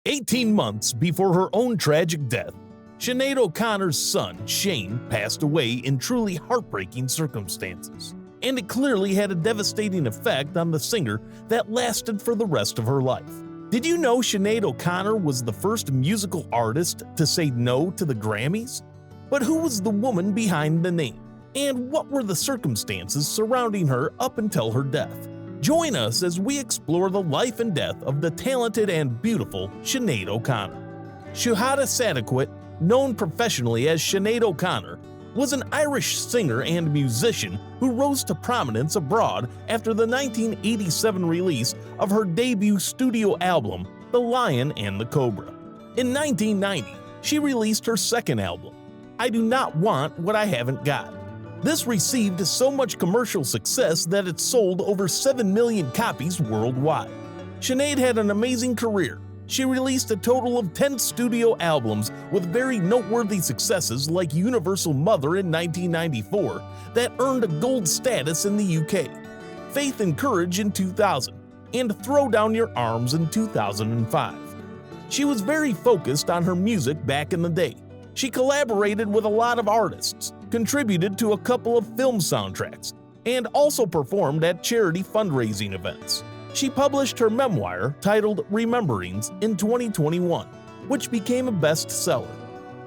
18 months before her own tragic death, Sinead O'Connor's son, Shane, passed away in truly heartbreaking circumstances, and it clearly had a devastating effect on the singer that lasted for the rest of her life. Did you know Sinead O'Connor was the first musical artist to say no to the Grammys? But who was the woman behind the name? And what were the circumstances surrounding her up until her death? Join us as we explore the life and death of the talented and beautiful Sinead O'Connor. Shuhada Sadiquat, known professionally as Sinead O'Connor, was an Irish singer and musician who rose to prominence abroad after the 1987 release of her debut studio album, The Lion and the Cobra. In 1990, she released her second album, I Do Not Want What I Haven't Got. This received so much commercial success that it sold over 7 million copies worldwide. Sinead had an amazing career. She released a total of 10 studio albums with very noteworthy successes like Universal Mother in 1994 that earned a gold status in the UK, Faith and Courage in 2000, and Throw Down Your Arms in 2005. She was very focused on her music back in the day. She collaborated with a lot of artists, contributed to a couple of film soundtracks, and also performed at charity fundraising events. She published her memoir titled Rememberings in 2021, which became a bestseller.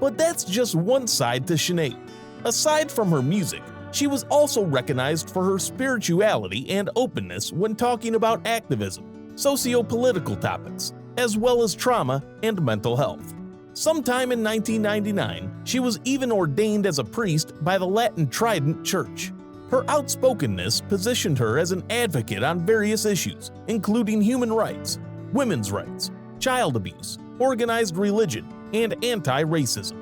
But that's just one side to Sinead. Aside from her music, she was also recognized for her spirituality and openness when talking about activism, socio-political topics, as well as trauma and mental health. Sometime in 1999, she was even ordained as a priest by the Latin Trident Church. Her outspokenness positioned her as an advocate on various issues, including human rights, women's rights, child abuse, organized religion, and anti-racism.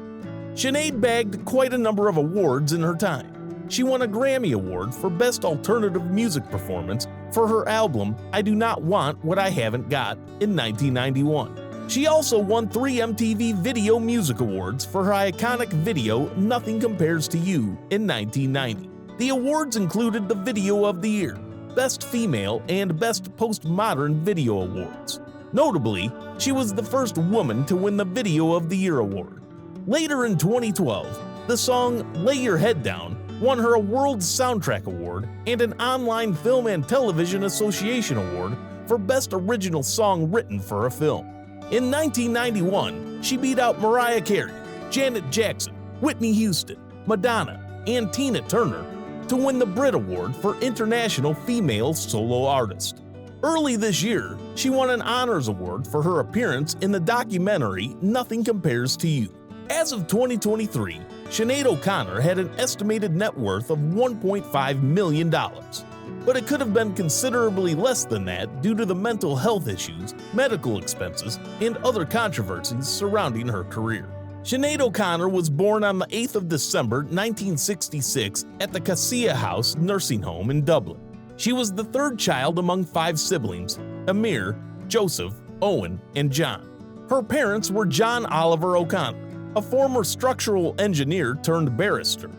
Sinead bagged quite a number of awards in her time. She won a Grammy Award for Best Alternative Music Performance for her album I Do Not Want What I Haven't Got in 1991. She also won 3 MTV Video Music Awards for her iconic video Nothing Compares to You in 1990. The awards included the Video of the Year, Best Female, and Best Postmodern Video Awards. Notably, she was the first woman to win the Video of the Year award. Later in 2012, the song Lay Your Head Down won her a World Soundtrack Award and an Online Film and Television Association Award for Best Original Song Written for a Film. In 1991, she beat out Mariah Carey, Janet Jackson, Whitney Houston, Madonna, and Tina Turner to win the Brit Award for International Female Solo Artist. Early this year, she won an Honors Award for her appearance in the documentary Nothing Compares to You. As of 2023, Sinead O'Connor had an estimated net worth of $1.5 million. But it could have been considerably less than that due to the mental health issues, medical expenses, and other controversies surrounding her career. Sinead O'Connor was born on the 8th of December 1966 at the Cassia House nursing home in Dublin. She was the third child among 5 siblings, Amir, Joseph, Owen, and John. Her parents were John Oliver O'Connor, a former structural engineer turned barrister,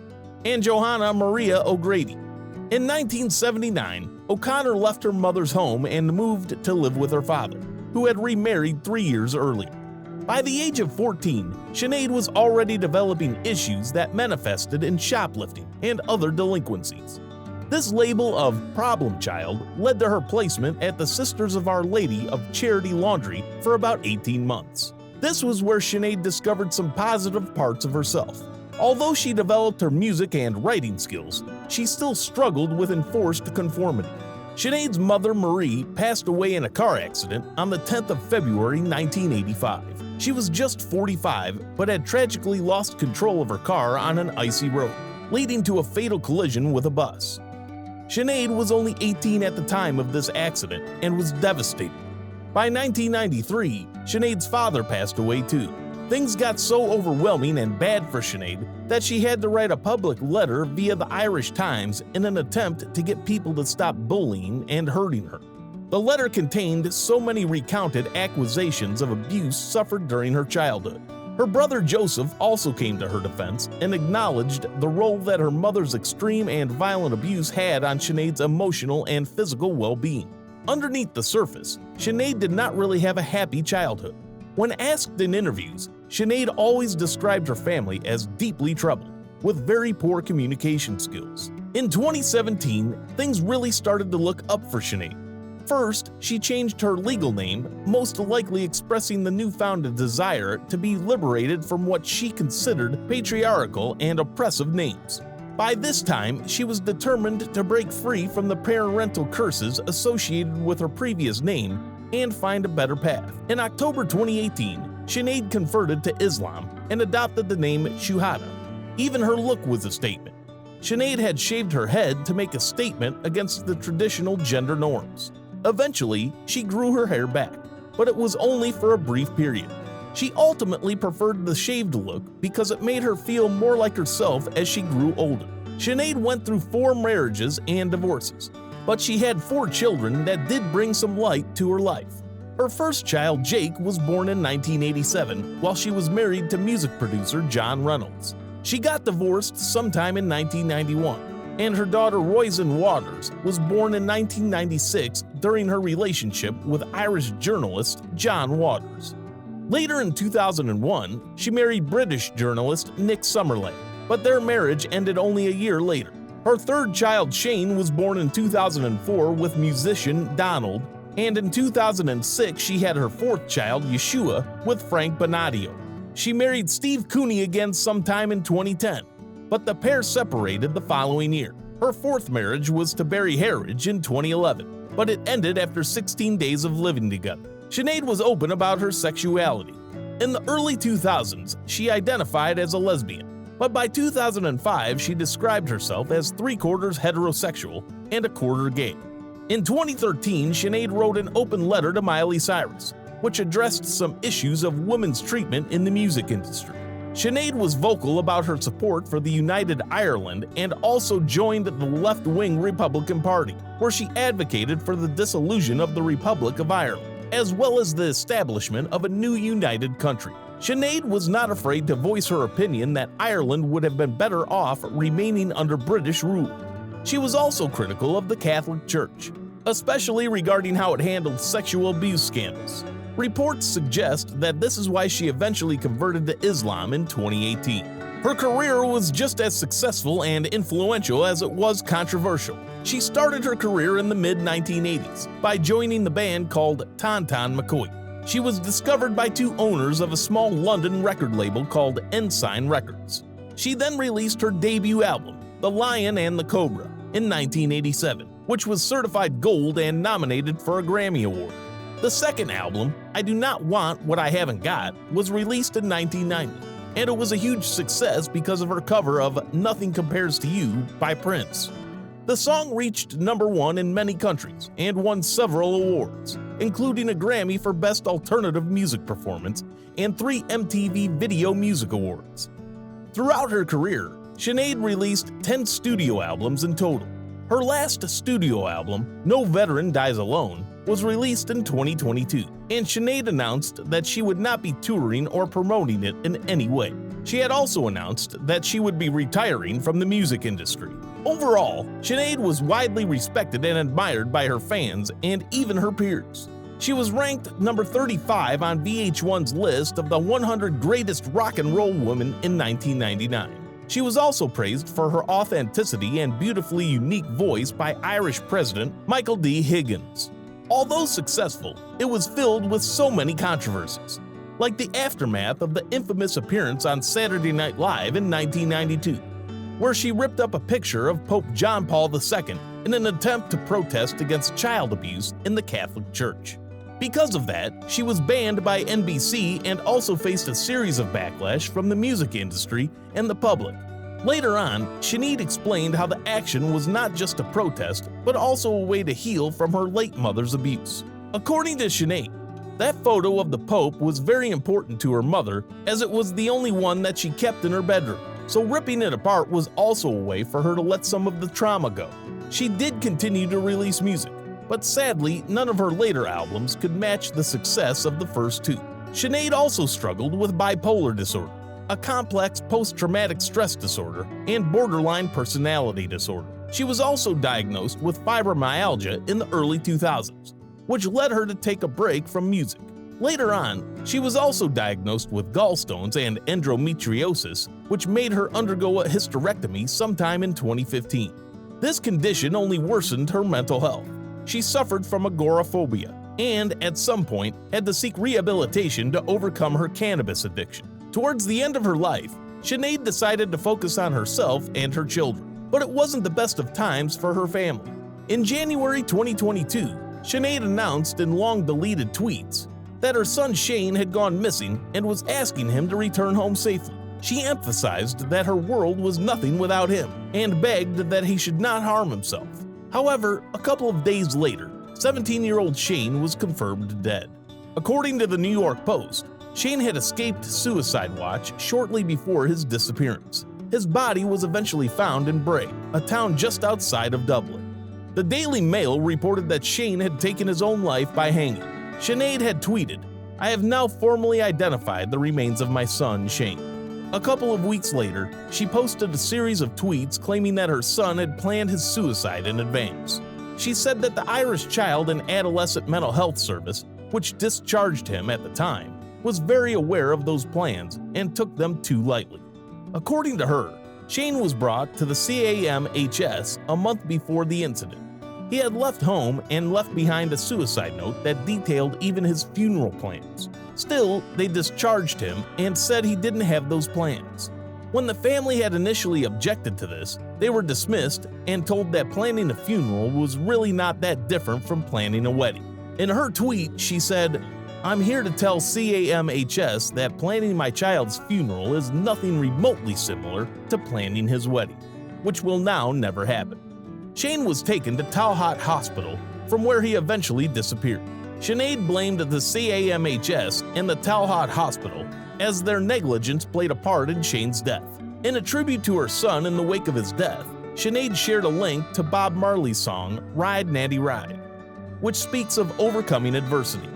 and Johanna Maria O'Grady. In 1979, O'Connor left her mother's home and moved to live with her father, who had remarried 3 years earlier. By the age of 14, Sinead was already developing issues that manifested in shoplifting and other delinquencies. This label of problem child led to her placement at the Sisters of Our Lady of Charity Laundry for about 18 months. This was where Sinead discovered some positive parts of herself. Although she developed her music and writing skills, she still struggled with enforced conformity. Sinead's mother, Marie, passed away in a car accident on the 10th of February 1985. She was just 45, but had tragically lost control of her car on an icy road, leading to a fatal collision with a bus. Sinead was only 18 at the time of this accident and was devastated. By 1993, Sinead's father passed away too. Things got so overwhelming and bad for Sinead that she had to write a public letter via the Irish Times in an attempt to get people to stop bullying and hurting her. The letter contained so many recounted accusations of abuse suffered during her childhood. Her brother Joseph also came to her defense and acknowledged the role that her mother's extreme and violent abuse had on Sinead's emotional and physical well-being. Underneath the surface, Sinead did not really have a happy childhood. When asked in interviews, Sinéad always described her family as deeply troubled, with very poor communication skills. In 2017, things really started to look up for Sinéad. First, she changed her legal name, most likely expressing the newfound desire to be liberated from what she considered patriarchal and oppressive names. By this time, she was determined to break free from the parental curses associated with her previous name and find a better path. In October 2018, Sinéad converted to Islam and adopted the name Shuhada. Even her look was a statement. Sinéad had shaved her head to make a statement against the traditional gender norms. Eventually, she grew her hair back, but it was only for a brief period. She ultimately preferred the shaved look because it made her feel more like herself as she grew older. Sinéad went through 4 marriages and divorces, but she had 4 children that did bring some light to her life. Her first child, Jake, was born in 1987 while she was married to music producer John Reynolds. She got divorced sometime in 1991. And her daughter Roisin Waters was born in 1996 during her relationship with Irish journalist John Waters. Later in 2001, she married British journalist Nick Summerland, but their marriage ended only a year later. Her third child, Shane, was born in 2004 with musician Donald, and in 2006 she had her fourth child, Yeshua, with Frank Bonadio. She married Steve Cooney again sometime in 2010. But the pair separated the following year. Her fourth marriage was to Barry Harridge in 2011, but it ended after 16 days of living together. Sinéad was open about her sexuality. In the early 2000s, she identified as a lesbian, but by 2005 she described herself as 3/4 heterosexual and 1/4 gay. In 2013, Sinéad wrote an open letter to Miley Cyrus, which addressed some issues of women's treatment in the music industry. Sinéad was vocal about her support for the United Ireland and also joined the left-wing Republican Party, where she advocated for the dissolution of the Republic of Ireland, as well as the establishment of a new united country. Sinéad was not afraid to voice her opinion that Ireland would have been better off remaining under British rule. She was also critical of the Catholic Church, especially regarding how it handled sexual abuse scandals. Reports suggest that this is why she eventually converted to Islam in 2018. Her career was just as successful and influential as it was controversial. She started her career in the mid-1980s by joining the band called Tonton McCoy. She was discovered by 2 owners of a small London record label called Ensign Records. She then released her debut album, The Lion and the Cobra, in 1987, which was certified gold and nominated for a Grammy Award. The second album, I Do Not Want What I Haven't Got, was released in 1990, and it was a huge success because of her cover of Nothing Compares to You by Prince. The song reached #1 in many countries and won several awards, including a Grammy for Best Alternative Music Performance and 3 MTV Video Music Awards. Throughout her career, Sinéad released 10 studio albums in total. Her last studio album, No Veteran Dies Alone, was released in 2022, and Sinéad announced that she would not be touring or promoting it in any way. She had also announced that she would be retiring from the music industry. Overall, Sinéad was widely respected and admired by her fans and even her peers. She was ranked number 35 on VH1's list of the 100 greatest rock and roll women in 1999. She was also praised for her authenticity and beautifully unique voice by Irish President Michael D. Higgins. Although successful, it was filled with so many controversies, like the aftermath of the infamous appearance on Saturday Night Live in 1992, where she ripped up a picture of Pope John Paul II in an attempt to protest against child abuse in the Catholic Church. Because of that, she was banned by NBC and also faced a series of backlash from the music industry and the public. Later on, Sinéad explained how the action was not just a protest, but also a way to heal from her late mother's abuse. According to Sinéad, that photo of the Pope was very important to her mother, as it was the only one that she kept in her bedroom, so ripping it apart was also a way for her to let some of the trauma go. She did continue to release music, but sadly, none of her later albums could match the success of the first 2. Sinéad also struggled with bipolar disorder, a complex post-traumatic stress disorder, and borderline personality disorder. She was also diagnosed with fibromyalgia in the early 2000s, which led her to take a break from music. Later on, she was also diagnosed with gallstones and endometriosis, which made her undergo a hysterectomy sometime in 2015. This condition only worsened her mental health. She suffered from agoraphobia and, at some point, had to seek rehabilitation to overcome her cannabis addiction. Towards the end of her life, Sinead decided to focus on herself and her children, but it wasn't the best of times for her family. In January 2022, Sinead announced in long-deleted tweets that her son Shane had gone missing and was asking him to return home safely. She emphasized that her world was nothing without him and begged that he should not harm himself. However, a couple of days later, 17-year-old Shane was confirmed dead. According to the New York Post, Shane had escaped suicide watch shortly before his disappearance. His body was eventually found in Bray, a town just outside of Dublin. The Daily Mail reported that Shane had taken his own life by hanging. Sinead had tweeted, "I have now formally identified the remains of my son, Shane." A couple of weeks later, she posted a series of tweets claiming that her son had planned his suicide in advance. She said that the Irish Child and Adolescent Mental Health Service, which discharged him at the time, was very aware of those plans and took them too lightly. According to her, Shane was brought to the CAMHS a month before the incident. He had left home and left behind a suicide note that detailed even his funeral plans. Still, they discharged him and said he didn't have those plans. When the family had initially objected to this, they were dismissed and told that planning a funeral was really not that different from planning a wedding. In her tweet, she said, "I'm here to tell CAMHS that planning my child's funeral is nothing remotely similar to planning his wedding, which will now never happen." Shane was taken to Talhat Hospital, from where he eventually disappeared. Sinead blamed the CAMHS and the Talhat Hospital as their negligence played a part in Shane's death. In a tribute to her son in the wake of his death, Sinead shared a link to Bob Marley's song "Ride Natty Ride," which speaks of overcoming adversity.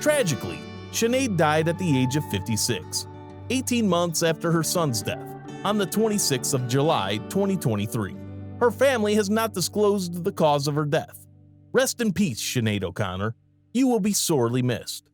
Tragically, Sinead died at the age of 56, 18 months after her son's death, on the 26th of July, 2023. Her family has not disclosed the cause of her death. Rest in peace, Sinead O'Connor. You will be sorely missed.